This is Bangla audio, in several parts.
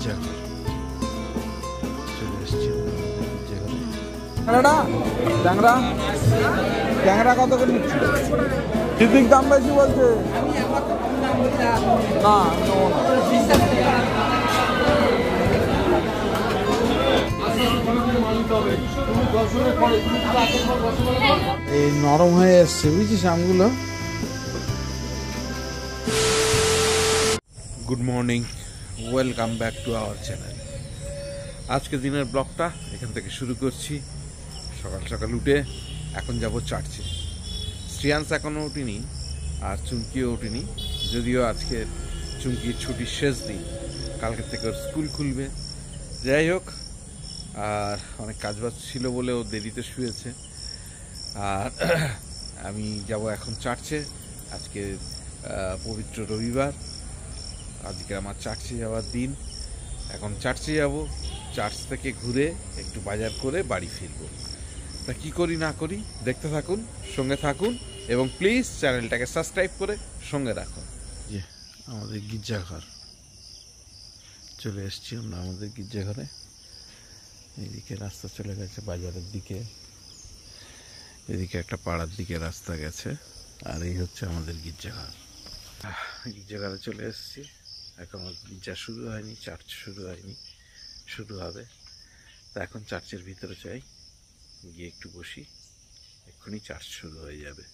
গির্জাঘর চলে এসছি গির্জাঘরে। ট্যাংরা কত করে নিচ্ছি? ঠিক দাম বেশি বলছে না। এই নরম হয়ে এসছে বুঝছিস আমগুলো। Good morning, welcome back to our channel. আজকে দিনের ব্লগটা এখান থেকে শুরু করছি। সকাল সকাল উঠে এখন যাব চার্চে। শ্রিয়াংশ এখনও উঠিনি আর চুমকিও উঠিনি, যদিও আজকে চুমকির ছুটির শেষ দিন, কালকের থেকে ওর স্কুল খুলবে। যাই হোক, আর অনেক কাজবাজ ছিল বলে ও দেরিতে শুয়েছে। আর আমি যাব এখন চার্চে। আজকে পবিত্র রবিবার, আজকে আমার চার্চে যাওয়ার দিন। এখন চার্চে যাব, চার্চ থেকে ঘুরে একটু বাজার করে বাড়ি ফিরবো। তা কী করি না করি দেখতে থাকুন, সঙ্গে থাকুন এবং প্লিজ চ্যানেলটাকে সাবস্ক্রাইব করে সঙ্গে রাখুন। আমাদের গির্জাঘর চলে এসছি আমরা আমাদের গির্জাঘরে। এদিকে রাস্তা চলে গেছে বাজারের দিকে, এদিকে একটা পাড়ার দিকে রাস্তা গেছে, আর এই হচ্ছে আমাদের গির্জাঘর। গির্জাঘরে চলে এসেছি। এখন গির্জা শুরু হয়নি, চার্চ শুরু হয়নি, শুরু হবে। তা এখন চার্চের ভিতরে চাই, গিয়ে একটু বসি, এক্ষুনি চার্চ শুরু হয়ে যাবে।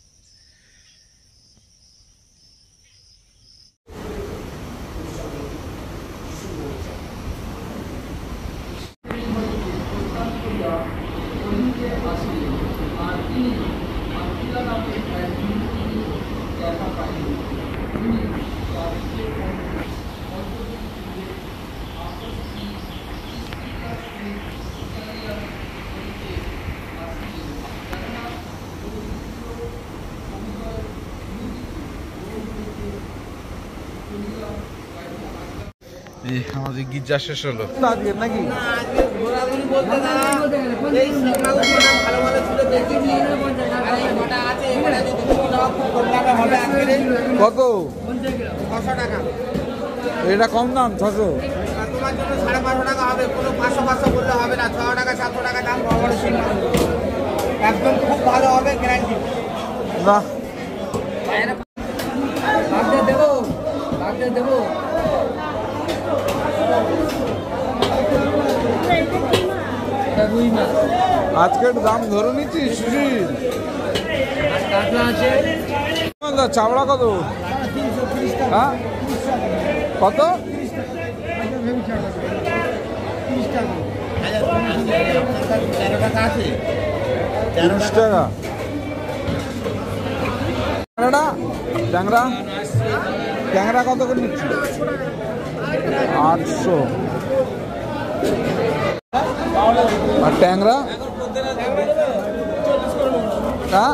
আমাদের গির্জা শেষ হলো নাকি? কত? 600 টাকা। এটা কম দাম, 600। তোমার জন্য 550 টাকা হবে, কোনো 500 বললে হবে না। 600 টাকা 700 টাকা দাম, একদম খুব ভালো হবে, গ্যারান্টি। বাহ, দেবো। আজকের দাম ধরে নিচ্ছিস সুশীল? চামড়া কত? হ্যাঁ কত? 30 টাকা। ট্যাংরা কত করে নিচ্ছি? 800। আর ট্যাংরা? হ্যাঁ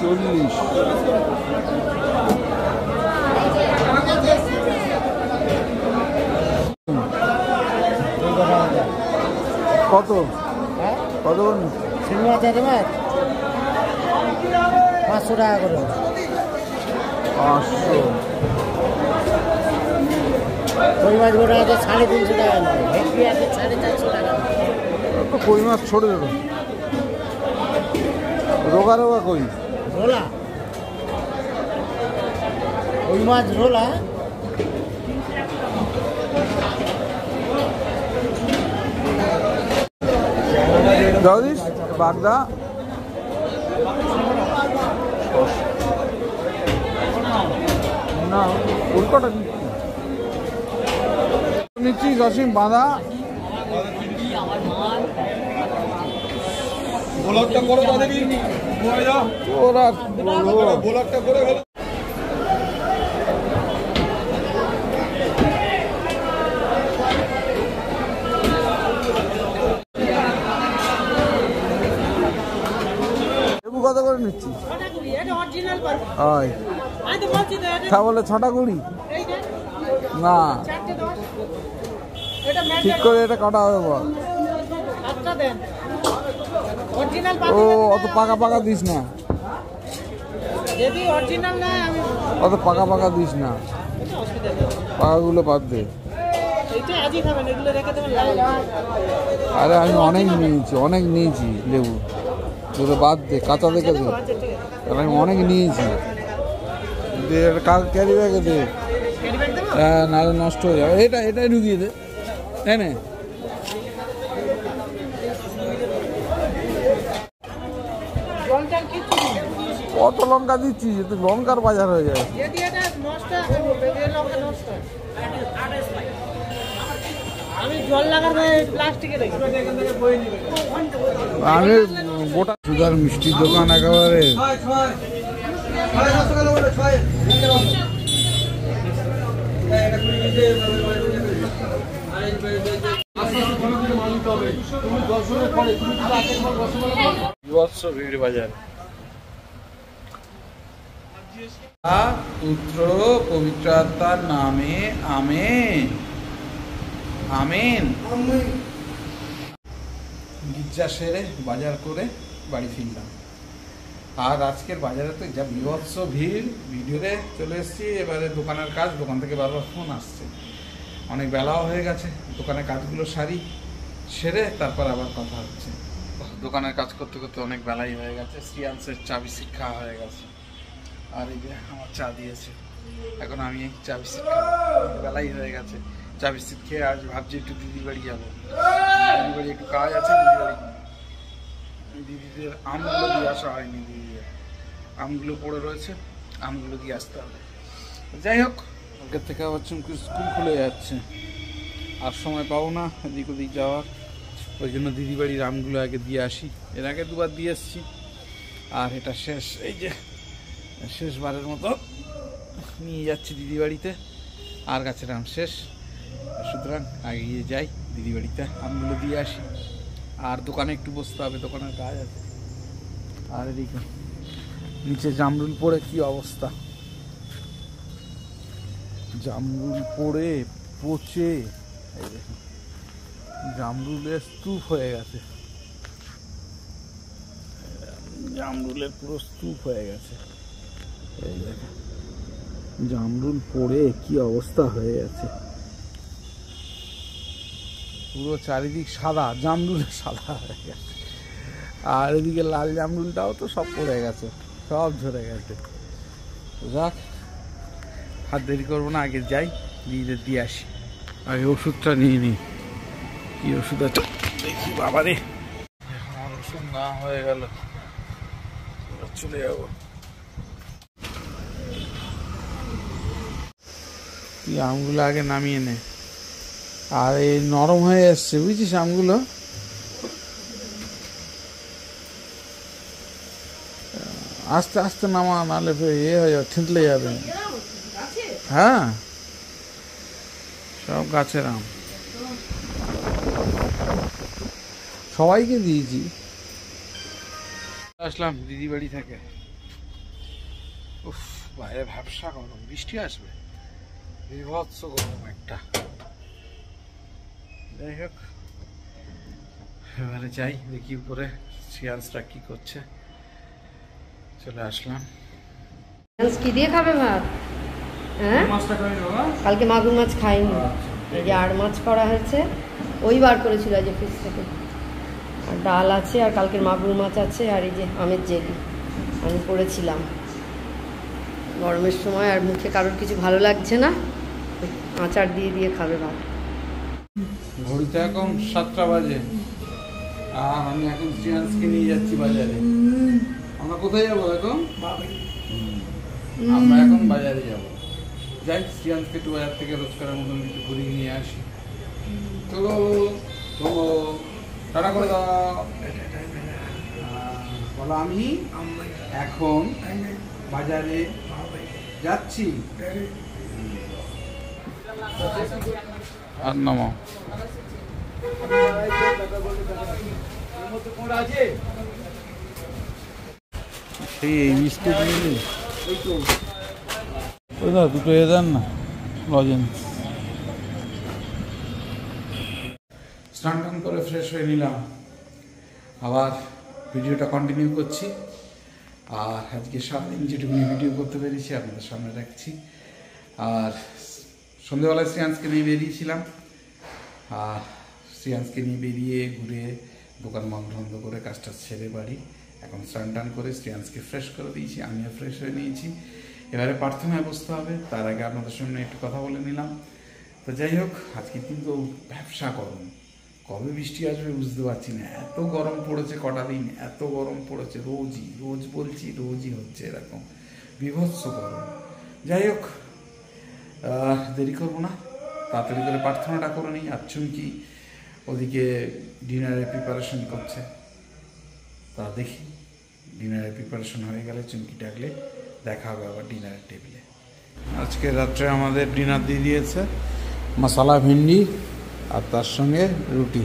40। কত কত? 500 টাকা করে। 500। কই মাছ গোটা আছে 350 টাকা, ভেটকি আছে 450 টাকা। তো কই মাছ ছোড়ে দেবো। রোগা কই? রোলা, কই মাছ রোলা। জগদীশ বাগদা না, উল্টোটা নিচ্ছি। জসিম বাঁধা ব্লগটা করো, ওরা ব্লগটা করে ফেলো। কত করে নিচ্ছি? তা বলে 6টা 20 না, ঠিক করে এটা কাটা হবে বল। ও অত পাকা পাকা দিস না, অত পাকা পাকা দিস না, পাকাগুলো বাদ দে। আরে আমি অনেক নিয়েছি লেবু, দুটো বাদ দে, কাঁচা দেখে দে, আমি অনেক নিয়েছি। ক্যারি ব্যাগে দে, হ্যাঁ নাহলে নষ্ট হয়ে যাবে। এটাই ঢুকিয়ে দে, তাই না? কত লঙ্কা দিচ্ছি, লঙ্কার বাজার হয়ে যায়। আমি গোটা সুগার মিষ্টির দোকান একেবারে। ভিড় বাজার পুত্র পবিত্র আত্মার নামে আমেন আমেন। গির্জা সেরে বাজার করে বাড়ি ফিরলাম। আর আজকের বাজারে তো যা বিভৎস ভিড়, ভিডিওতে চলে এসেছি। এবারে দোকানের কাজ, দোকান থেকে বারবার ফোন আসছে, অনেক বেলাও হয়ে গেছে। দোকানের কাজগুলো সেরে তারপর আবার কথা হচ্ছে। দোকানের কাজ করতে করতে অনেক বেলাই হয়ে গেছে। শ্রিয়াংশের চা বিস্কিট খাওয়া হয়ে গেছে, আর এই যে আমার চা দিয়েছে। এখন আমি এই চা বিস্কিট খাবো, বেলাই হয়ে গেছে। চা বিস্কিট খেয়ে আজ ভাবছি একটু দিদির বাড়ি যাবো। দিদির বাড়ি একটু কাজ আছে, দিদিদের আমগুলো দিয়ে আসা হয়নি। দিদিদের আমগুলো পড়ে রয়েছে, আমগুলো দিয়ে আসতে হবে। যাই হোক, আগের থেকে আবার স্কুল খুলে যাচ্ছে, আর সময় পাবো না এদিক ওদিক যাওয়ার। ওই জন্য দিদি বাড়ির আমগুলো আগে দিয়ে আসি। এর আগে দুবার দিয়ে এসছি, আর এটা শেষ, এই যে শেষবারের মতো নিয়ে যাচ্ছি দিদি বাড়িতে। আর গাছের আম শেষ, সুতরাং আগে গিয়ে যাই দিদি বাড়িতে, আমগুলো দিয়ে আসি। আর দোকানে একটু বসতে হবে, দোকানের কাজ আছে। আর এদিকে নিচে জামরুল পড়ে কি অবস্থা, জামরুল পড়ে পচে এই দেখুন, জামরুলের স্তূপ হয়ে গেছে, জামরুলের পুরো স্তূপ হয়ে গেছে। এই দেখুন জামরুল পড়ে কি অবস্থা হয়ে গেছে, পুরো চারিদিক সাদা, জামরুলের সাদা হয়ে গেছে। আর এদিকে লাল জামরুলটাও তো সব পড়ে গেছে, সব ঝরে গেছে। যাক, হাত দেরি করবো না, আগে যাই দিদিদের দিয়ে আসি। আগে ওষুধটা নিয়ে নিই। কি ওষুধ আছে দেখি, বাবারে আমার ওষুধ না হয়ে গেল, চলে যাবো। তুই আমগুলো আগে নামিয়ে নে। আর এই নরম হয়ে এসছে, বুঝছিস আমগুলো। আস্তে আস্তে নামা, নাহলে হয়ে যাবে, ঠিকলে যাবে। হ্যাঁ, সব গাছের আম, সবাইকে দিয়েছি। আসলাম দিদি বাড়ি থেকে। উফ, বাইরে ভ্যাবসা গরম, বৃষ্টি আসবে, বিভৎস গরম একটা। যাই হোক, এবারে যাই দেখি উপরে শ্রিয়াংশটা কি করছে। চলে আসলাম। কি দিয়ে খাবে ভাত? হ্যাঁ, কালকে মাগুর মাছ খাইনি, এই যে আর মাছ করা হয়েছে, ওই বার করেছিল আজ ফ্রিজ থেকে। আর ডাল আছে, আর কালকের মাগুর মাছ আছে, আর এই যে আমের জেলি আমি করেছিলাম। গরমের সময় আর মুখে কারোর কিছু ভালো লাগছে না, আচার দিয়ে দিয়ে খাবে ভাত। ঘড়িতে এখন 7টা বাজে, আর আমি এখন শ্রিয়াংশকে নিয়ে যাচ্ছি বাজারে। আমরা কোথায় যাবো এখন? আমরা এখন বাজারে যাবো। যাই, শ্রিয়াংশকে একটু বাজার থেকে রোজকারের মতন একটু ঘুরিয়ে নিয়ে আসি। চলো চলো, টাটা করে দাও। বলো, আমি এখন বাজারে যাচ্ছি। আর নামাও। এই বিস্কুট নিলি? ওই না, দুটো এ দেন না, লজেন্স। স্নান টান করে ফ্রেশ হয়ে নিলাম, আবার ভিডিওটা কন্টিনিউ করছি। আর আজকে সারাদিন যেটুকুনি ভিডিও করতে পেরেছি আপনাদের সামনে রাখছি। আর সন্ধ্যেবেলায় শ্রিয়াংশকে নিয়ে বেরিয়েছিলাম, শ্রিয়াংশকে নিয়ে বেরিয়ে ঘুরে দোকান বন্ধ করে কাজটা ছেড়ে বাড়ি এখন স্নান টান করে শ্রিয়াংশকে ফ্রেশ করে দিয়েছি, আমিও ফ্রেশ হয়ে নিয়েছি। এবারে প্রার্থনায় বসতে হবে, তার আগে আপনাদের সঙ্গে একটু কথা বলে নিলাম। তো যাই হোক, আজকে কিন্তু ব্যবসা গরম, কবে বৃষ্টি আসবে বুঝতে পারছি না, এত গরম পড়েছে কটা দিন, এত গরম পড়েছে, রোজ বলছি রোজই হচ্ছে এরকম বিভৎস গরম। যাই হোক, দেরি করবো না, তাড়াতাড়ি করে প্রার্থনাটা করে নিই। আর চুমকি ওদিকে ডিনারের প্রিপারেশন করছে, তা দেখি ডিনারের প্রিপারেশন হয়ে গেলে চুমকি ডাকলে দেখা হবে আবার ডিনারের টেবিলে। আজকে রাত্রে আমাদের ডিনার দিয়ে দিয়েছে মশলা ভিন্ডি আর তার সঙ্গে রুটি।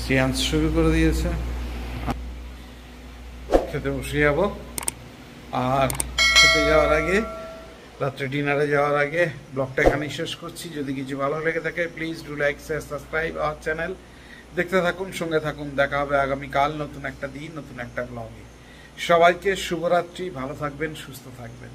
শ্রিয়াংশ শুরু করে দিয়েছে, খেতে বসে যাব। আর খেতে যাওয়ার আগে, রাত্রে ডিনারে যাওয়ার আগে ব্লগটা এখানেই শেষ করছি। যদি কিছু ভালো লেগে থাকে please do like, share, subscribe our channel. দেখতে থাকুন, সঙ্গে থাকুন। দেখা হবে আগামীকাল নতুন একটা দিন, নতুন একটা ব্লগে। সবাইকে শুভরাত্রি, ভালো থাকবেন, সুস্থ থাকবেন।